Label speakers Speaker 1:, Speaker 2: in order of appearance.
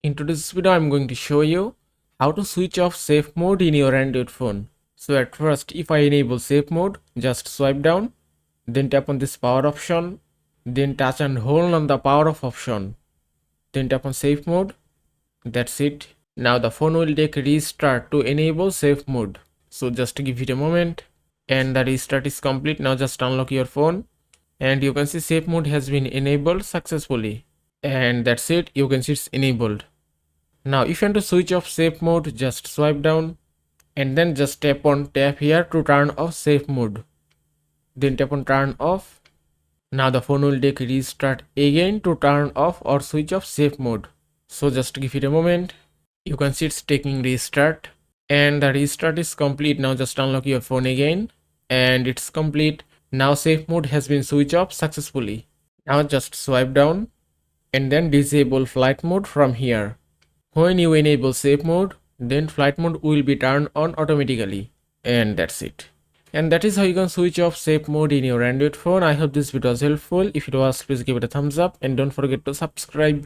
Speaker 1: In today's video, I'm going to show you how to switch off safe mode in your Android phone. So at first, if I enable safe mode, just swipe down, then tap on this power option, then touch and hold on the power off option, then tap on safe mode. That's it. Now the phone will take restart to enable safe mode. So just give it a moment, and the restart is complete. Now just unlock your phone, and you can see safe mode has been enabled successfully. And that's it, you can see it's enabled. Now if you want to switch off safe mode, just swipe down and then just tap here to turn off safe mode, then tap on turn off. Now the phone will take restart again to turn off or switch off safe mode. So just give it a moment. You can see it's taking restart, and the restart is complete. Now just unlock your phone again, and it's complete. Now safe mode has been switched off successfully. Now just swipe down and then disable flight mode from here. When you enable safe mode, then flight mode will be turned on automatically. And that's it. And that is how you can switch off safe mode in your Android phone. I hope this video was helpful. If it was, please give it a thumbs up and don't forget to subscribe.